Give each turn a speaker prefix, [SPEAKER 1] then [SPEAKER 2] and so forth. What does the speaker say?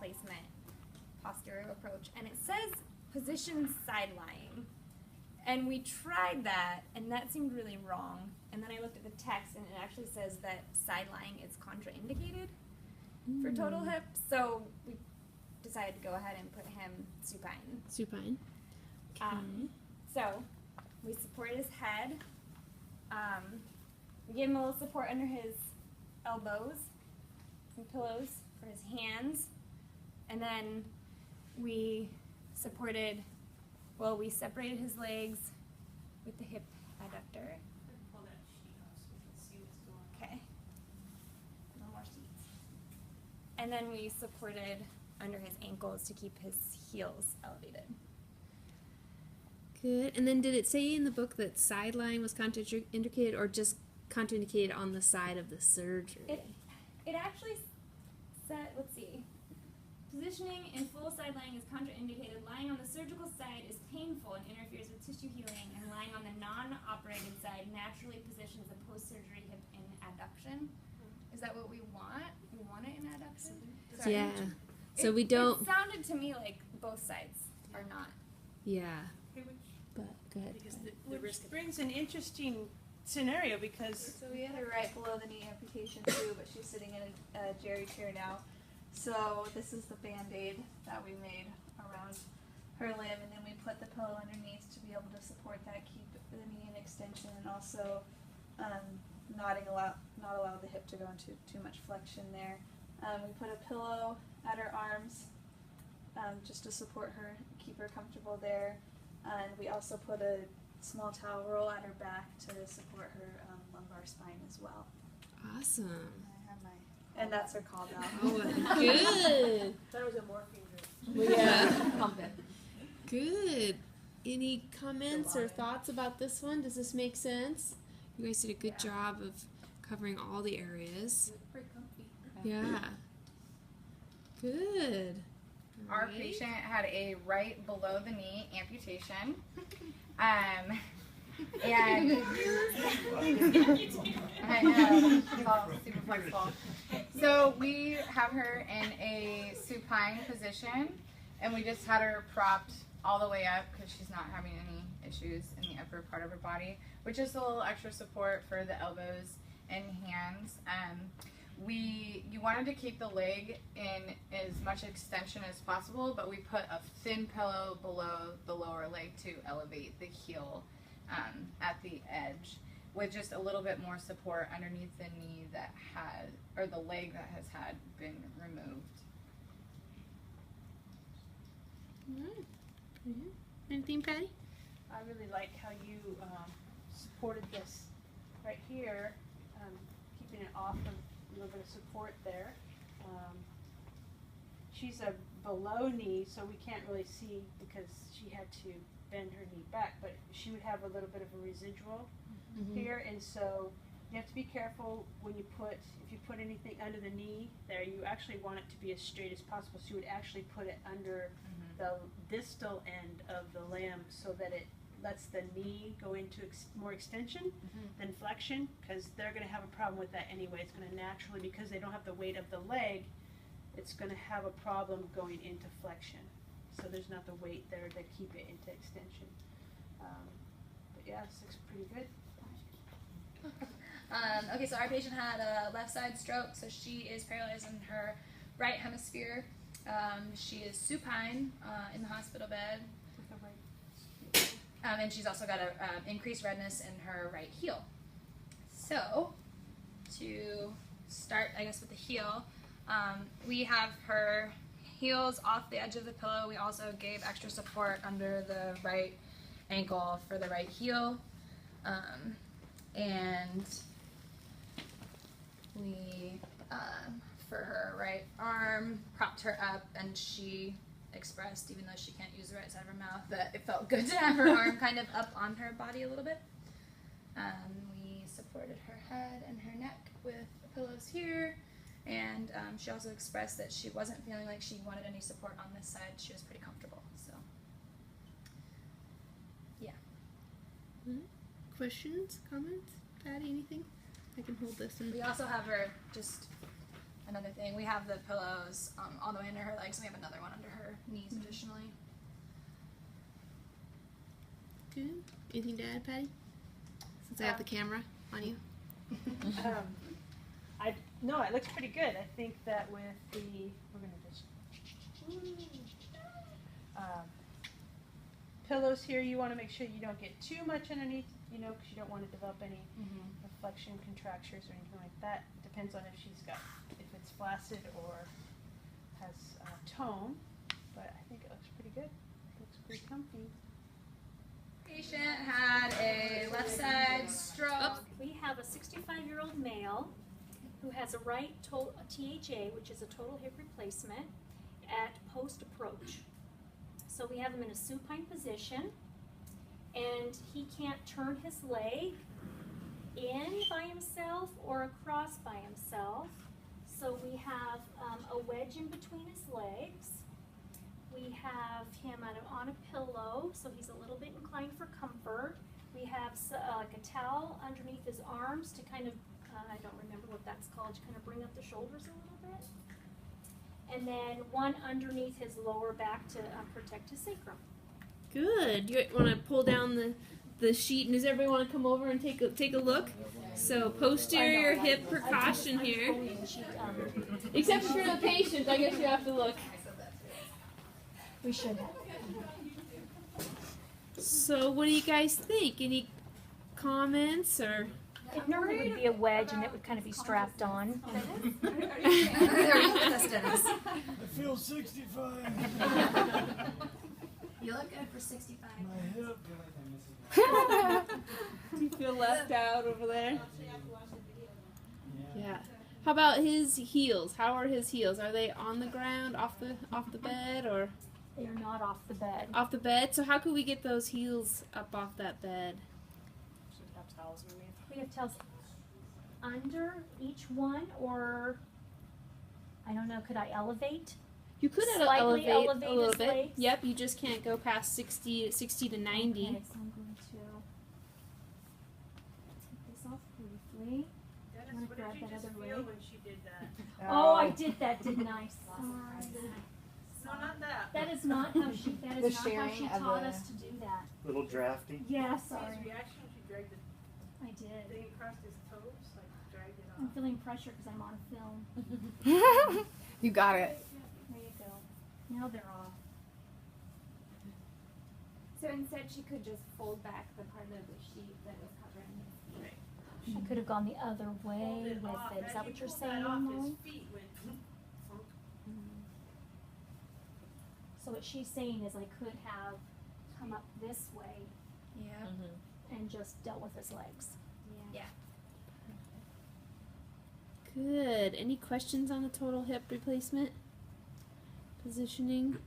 [SPEAKER 1] placement posture approach, and it says position side lying. And we tried that, and that seemed really wrong. And then I looked at the text, and it actually says that side lying is contraindicated for total hip. So we decided to go ahead and put him supine.
[SPEAKER 2] Supine. Okay.
[SPEAKER 1] So we supported his head. We gave him a little support under his elbows, some pillows for his hands, and then we separated his legs with the hip adductor.
[SPEAKER 3] Pull that sheet off so we can see what's going on.
[SPEAKER 1] Okay. No more sheets. And then we supported under his ankles to keep his heels elevated.
[SPEAKER 2] Good. And then did it say in the book that side lying was contraindicated or just contraindicated on the side of the surgery?
[SPEAKER 1] It actually said, let's see. Positioning in full side lying is contraindicated. Lying on the surgical side is painful and interferes with tissue healing, and lying on the non-operated side naturally positions the post-surgery hip in adduction. Is that what we want? We want it in adduction? Sorry.
[SPEAKER 2] Yeah. So we don't.
[SPEAKER 1] It sounded to me like both sides are not.
[SPEAKER 2] Yeah.
[SPEAKER 3] Okay,
[SPEAKER 2] But good.
[SPEAKER 3] because the risk brings an interesting scenario because
[SPEAKER 4] So we had her right below the knee amputation too, but she's sitting in a Jerry chair now. So this is the Band-Aid that we made around her limb, and then we put the pillow underneath to be able to support that, keep the knee in extension, and also not allow the hip to go into too much flexion there. We put a pillow at her arms just to support her, keep her comfortable there. And we also put a small towel roll at her back to support her lumbar spine as well.
[SPEAKER 2] Awesome.
[SPEAKER 4] I have my, and that's her call bell.
[SPEAKER 2] Oh, good.
[SPEAKER 3] that was a morphine drip.
[SPEAKER 2] Yeah. Good. Any comments or thoughts about this one? Does this make sense? You guys did a good job of covering all the areas.
[SPEAKER 3] Pretty comfy.
[SPEAKER 2] Yeah. Good.
[SPEAKER 5] Our
[SPEAKER 2] Alright.
[SPEAKER 5] patient had a right below the knee amputation. And I know, she's all super flexible. So we have her in a supine position, and we just had her propped all the way up because she's not having any issues in the upper part of her body, with just a little extra support for the elbows and hands. You wanted to keep the leg in as much extension as possible, but we put a thin pillow below the lower leg to elevate the heel at the edge, with just a little bit more support underneath the knee that had, or the leg that has had been removed.
[SPEAKER 2] Alright. Anything, Patty?
[SPEAKER 3] I really like how you supported this right here, keeping it off of a little bit of support there. She's a below knee, so we can't really see because she had to bend her knee back, but she would have a little bit of a residual here, and so you have to be careful when you if you put anything under the knee there, you actually want it to be as straight as possible, so you would actually put it under the distal end of the limb so that it lets the knee go into more extension than flexion, because they're going to have a problem with that anyway. It's going to naturally, because they don't have the weight of the leg, it's going to have a problem going into flexion. So there's not the weight there to keep it into extension. But yeah, this looks pretty good.
[SPEAKER 6] Okay, so our patient had a left side stroke, so she is paralyzed in her right hemisphere. She is supine in the hospital bed, and she's also got a increased redness in her right heel. So, to start, I guess, with the heel, we have her heels off the edge of the pillow. We also gave extra support under the right ankle for the right heel, and we, for her right arm, propped her up, and she expressed, even though she can't use the right side of her mouth, that it felt good to have her arm kind of up on her body a little bit. We supported her head and her neck with pillows here, and she also expressed that she wasn't feeling like she wanted any support on this side. She was pretty comfortable, so yeah.
[SPEAKER 2] Questions, comments? Patty, anything? I can hold this and
[SPEAKER 6] We also have her just another thing. We have the pillows all the way under her legs, and we have another one under her knees additionally.
[SPEAKER 2] Good. Anything to add, Patty? Since I have the camera on you.
[SPEAKER 3] No, it looks pretty good. I think that with the, we're gonna just, pillows here, you wanna make sure you don't get too much underneath, you know, cause you don't wanna develop any reflection, contractures, or anything like that. Depends on if if it's flaccid or has tone, but I think it looks pretty good. It looks pretty comfy.
[SPEAKER 6] Patient had a left side stroke.
[SPEAKER 7] We have a 65-year-old male who has a right THA, which is a total hip replacement, at post-approach. So we have him in a supine position, and he can't turn his leg in by himself or across by himself. So we have a wedge in between his legs. We have him on a pillow, so he's a little bit inclined for comfort. We have like a towel underneath his arms to kind of, I don't remember what that's called, to kind of bring up the shoulders a little bit. And then one underneath his lower back to protect his sacrum.
[SPEAKER 2] Good. You want to pull down the sheet, and does everybody want to come over and take a look? So posterior hip precaution here. Except for the patient, I guess you have to look.
[SPEAKER 7] We should have.
[SPEAKER 2] So what do you guys think? Any comments or?
[SPEAKER 7] It normally would be a wedge, and it would kind of be strapped on.
[SPEAKER 8] I feel 65.
[SPEAKER 6] You look good for 65.
[SPEAKER 8] My hip.
[SPEAKER 2] Do you feel left out over there? Yeah. How about his heels? How are his heels? Are they on the ground, off the bed, or
[SPEAKER 7] They are not off the bed.
[SPEAKER 2] off the bed? So how could we get those heels up off that bed?
[SPEAKER 3] Should have towels underneath.
[SPEAKER 7] We have tails under each one, or I don't know, could I elevate?
[SPEAKER 2] You could
[SPEAKER 7] Slightly
[SPEAKER 2] elevate a little
[SPEAKER 7] his
[SPEAKER 2] bit.
[SPEAKER 7] legs?
[SPEAKER 2] Yep, you just can't go past 60 to 90.
[SPEAKER 7] Okay, so I'm going to take this off briefly.
[SPEAKER 3] Dennis,
[SPEAKER 7] what did you just feel
[SPEAKER 3] when she did that?
[SPEAKER 7] Oh, I did that, didn't I? Sorry.
[SPEAKER 3] No, not that.
[SPEAKER 7] That is not how she. That
[SPEAKER 5] The
[SPEAKER 7] is not how
[SPEAKER 5] sharing
[SPEAKER 7] she
[SPEAKER 5] of
[SPEAKER 7] taught
[SPEAKER 5] the-
[SPEAKER 7] us to do that.
[SPEAKER 8] Little drafty.
[SPEAKER 7] Yeah, sorry.
[SPEAKER 3] reaction, she dragged the
[SPEAKER 7] I did.
[SPEAKER 3] thing across his toes, like dragged it
[SPEAKER 7] I'm feeling pressure because I'm on film.
[SPEAKER 5] You got it.
[SPEAKER 7] There you go. Now they're off.
[SPEAKER 1] So instead, she could just fold back the part of the sheet that was covering his feet.
[SPEAKER 7] I could have gone the other way with it. Is that what you're saying, Molly? So what she's saying is I could have come up this way
[SPEAKER 6] Yeah.
[SPEAKER 7] and just dealt with his legs.
[SPEAKER 2] Good. Any questions on the total hip replacement? Positioning?